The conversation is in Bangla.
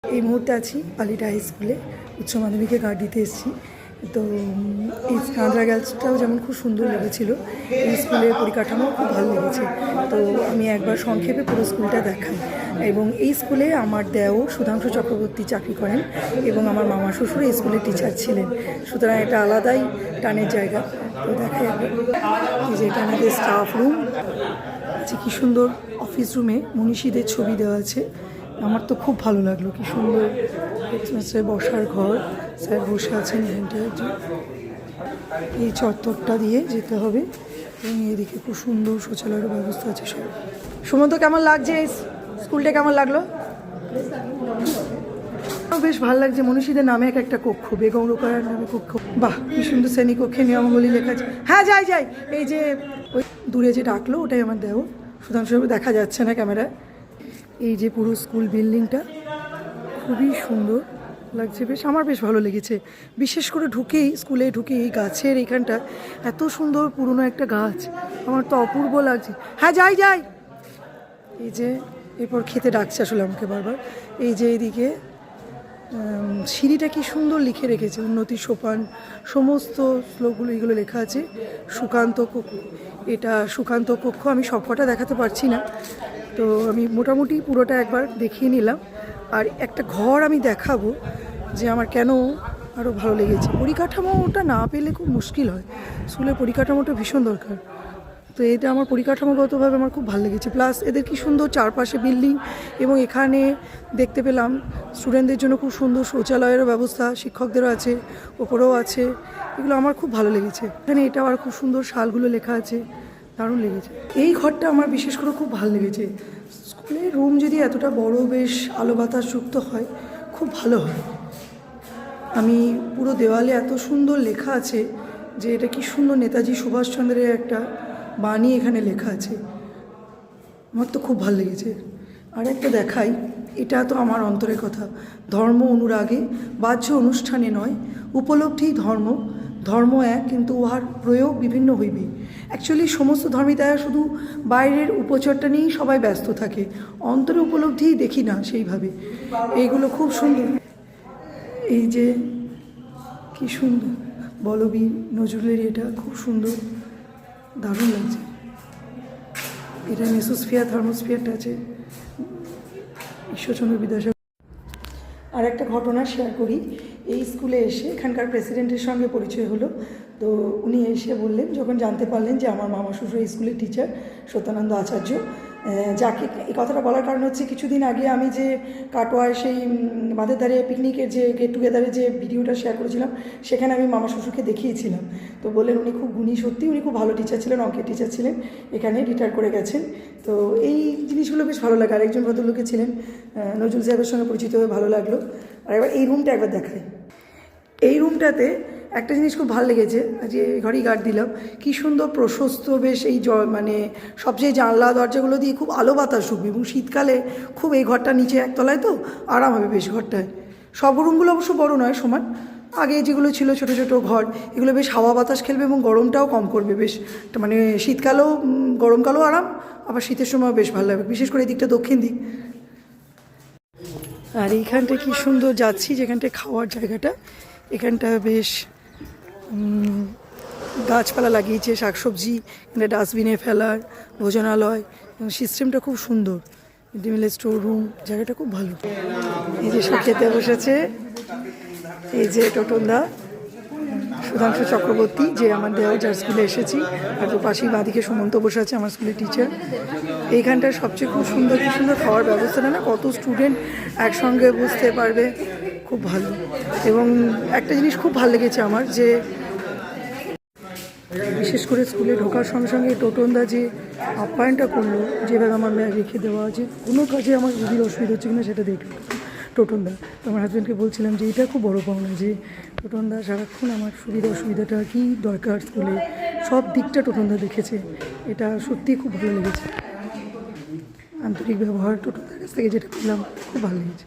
এই মুহূর্তে আছি পালিটা হাই স্কুলে, উচ্চ মাধ্যমিকে গার্ড দিতে এসেছি। তো এই আন্ধ্রা গার্লসটাও যেমন খুব সুন্দর লেগেছিলো, এই স্কুলের পরিকাঠামো খুব ভালো লেগেছে। তো আমি একবার সংক্ষেপে পুরো স্কুলটা দেখাই। এবং এই স্কুলে আমার দেও সুধাংশু চক্রবর্তী চাকরি করেন এবং আমার মামা শ্বশুর এই স্কুলের টিচার ছিলেন, সুতরাং এটা আলাদাই টানের জায়গা। তো দেখাই একবার, এই যে এটা আমাদের স্টাফ রুম আছে, কী সুন্দর অফিস রুমে মনীষীদের ছবি দেওয়া আছে। আমার তো খুব ভালো লাগলো, কি সুন্দর হেডমাস্টারের বসার ঘর, স্যার বসে আছেন এখানটায়। এই চত্বরটা দিয়ে যেতে হবে এবং এদিকে খুব সুন্দর শৌচালয়ের ব্যবস্থা আছে সব। সুমন্ত, কেমন লাগছে এই স্কুলটা, কেমন লাগলো? বেশ ভালো লাগছে। মনীষীদের নামে একটা কক্ষ, বেগম রোকেয়ার নামে কক্ষ, বাহ কি সুন্দর। শ্রেণীকক্ষে নিয়মাবলী লেখা আছে। হ্যাঁ যাই যাই, এই যে ওই দূরে যে ডাকলো ওটাই আমার দেও সুধাংশু, দেখা যাচ্ছে না ক্যামেরায়। এই যে পুরো স্কুল বিল্ডিংটা খুবই সুন্দর লাগছে, বেশ আমার বেশ ভালো লেগেছে। বিশেষ করে স্কুলে ঢুকে এই গাছের এইখানটা এত সুন্দর পুরনো একটা গাছ, আমার তো অপূর্ব লাগছে। হ্যাঁ যাই যাই, এই যে এরপর খেতে ডাকছে আসলে আমাকে বারবার। এই যে এইদিকে সিঁড়িটা কি সুন্দর লিখে রেখেছে, উন্নতি সোপান, সমস্ত শ্লোকগুলো এগুলো লেখা আছে। সুকান্ত কক্ষ, এটা সুকান্ত কক্ষ। আমি সবকটা দেখাতে পারছি না, তো আমি মোটামুটি পুরোটা একবার দেখিয়ে নিলাম। আর একটা ঘর আমি দেখাবো যে আমার কেন আরও ভালো লেগেছে। পরিকাঠামোটা না পেলে খুব মুশকিল হয়, স্কুলের পরিকাঠামোটা ভীষণ দরকার। তো এটা আমার পরিকাঠামোগতভাবে আমার খুব ভালো লেগেছে। প্লাস এদের কি সুন্দর চারপাশে বিল্ডিং, এবং এখানে দেখতে পেলাম স্টুডেন্টদের জন্য খুব সুন্দর শৌচালয়েরও ব্যবস্থা, শিক্ষকদেরও আছে, ওপরেও আছে। এগুলো আমার খুব ভালো লেগেছে। এখানে এটা আর খুব সুন্দর শালগুলো লেখা আছে, দারুণ লেগেছে। এই ঘরটা আমার বিশেষ করে খুব ভালো লেগেছে। স্কুলের রুম যদি এতটা বড়, বেশ আলো বাতাস যুক্ত হয়, খুব ভালো হয়। আমি পুরো দেওয়ালে এত সুন্দর লেখা আছে যে এটা কি সুন্দর, নেতাজি সুভাষচন্দ্রের একটা বাণী এখানে লেখা আছে, আমার তো খুব ভালো লেগেছে। আর একটা দেখাই, এটা তো আমার অন্তরের কথা। ধর্ম অনুরাগে বাহ্য অনুষ্ঠানে নয়, উপলব্ধি ধর্ম, ধর্ম এক কিন্তু উহার প্রয়োগ বিভিন্ন হইবে। অ্যাকচুয়ালি সমস্ত ধর্মই তারা শুধু বাইরের উপচরটা নিয়েই সবাই ব্যস্ত থাকে, অন্তরে উপলব্ধিই দেখি না সেইভাবে। এইগুলো খুব সুন্দর। এই যে কি সুন্দর বলবীর নজরুলের, এটা খুব সুন্দর, দারুণ লাগছে। এটা মেসোস্ফিয়ার, থার্মোস্ফিয়ারটা আছে ঈশ্বরচন্দ্র বিদ্যাসাগর। আর একটা ঘটনা শেয়ার করি। এই স্কুলে এসে এখানকার প্রেসিডেন্টের সঙ্গে পরিচয় হলো। তো উনি এসে বললেন, যখন জানতে পারলেন যে আমার মামা শ্বশুর এই স্কুলের টিচার সত্যানন্দ আচার্য, যাকে এই কথাটা বলার কারণ হচ্ছে কিছুদিন আগে আমি যে কাটোয়ায় সেই বাঁধের ধারে পিকনিকের যে গেট টুগেদারের যে ভিডিওটা শেয়ার করেছিলাম, সেখানে আমি মামা শ্বশুরকে দেখিয়েছিলাম। তো বললেন উনি খুব গুণী, সত্যি উনি খুব ভালো টিচার ছিলেন, অঙ্কের টিচার ছিলেন, এখানে রিটায়ার করে গেছেন। তো এই জিনিসগুলো বেশ ভালো লাগে। আরেকজন ভদ্রলোকে ছিলেন, নজরুল সাহেবের সঙ্গে পরিচিত হয়ে ভালো লাগলো। আর এবার এই রুমটা একবার দেখাই। এই রুমটাতে একটা জিনিস খুব ভালো লেগেছে, যে ঘরেই গার্ড দিলাম, কী সুন্দর প্রশস্ত, বেশ এই মানে সবচেয়ে জানলা দরজাগুলো দিয়ে খুব আলো বাতাস ঢুকবে, এবং শীতকালে খুব এই ঘরটা নিচে একতলায় তো আরাম হবে বেশ ঘরটায়। সব রুমগুলো অবশ্য বড় নয়, সমান। আগে যেগুলো ছিল ছোটো ছোটো ঘর, এগুলো বেশ হাওয়া বাতাস খেলবে এবং গরমটাও কম করবে বেশ, মানে শীতকালেও গরমকালেও আরাম, আবার শীতের সময়ও বেশ ভালো লাগবে, বিশেষ করে এই দিকটা দক্ষিণ দিক। আর এইখানটা কি সুন্দর যাচ্ছি, যেখানটায় খাওয়ার জায়গাটা, এখানটা বেশ গাছপালা লাগিয়েছে, শাকসবজি, এখানে ডাস্টবিনে ফেলার, ভোজনালয়, সিস্টেমটা খুব সুন্দর। মিড ডে মিলের স্টোর রুম, জায়গাটা খুব ভালো। এই যে সব খেতে বসেছে, এই যে টোটনদা সুধাংশু চক্রবর্তী, যে আমার দেওয়া, যার স্কুলে এসেছি। আর তো পাশেই বাঁদিকে সুমন্ত বসে আছে, আমার স্কুলের টিচার। এইখানটার সবচেয়ে খুব সুন্দর, কি সুন্দর খাওয়ার ব্যবস্থাটা না, কত স্টুডেন্ট একসঙ্গে বুঝতে পারবে, খুব ভালো। এবং একটা জিনিস খুব ভালো লেগেছে আমার, যে বিশেষ করে স্কুলে ঢোকার সঙ্গে সঙ্গে টোটনদা যে আপ্যায়নটা করলো, যেভাবে আমার রেখে দেওয়া, যে কোনো কাজে আমার রুগীর অসুবিধা হচ্ছে কিনা সেটা দেখলো টোটনদা। তো আমার হাজব্যান্ডকে বলছিলাম যে এটা খুব বড় পাওনা, যে টোটনদা সারাক্ষণ আমার সুবিধা অসুবিধাটা কী দরকার স্কুলে, সব দিকটা টোটনদা দেখেছে। এটা সত্যিই খুব ভালো লেগেছে, আন্তরিক ব্যবহার টোটনদার কাছ থেকে যেটা পেলাম, খুব ভালো লেগেছে।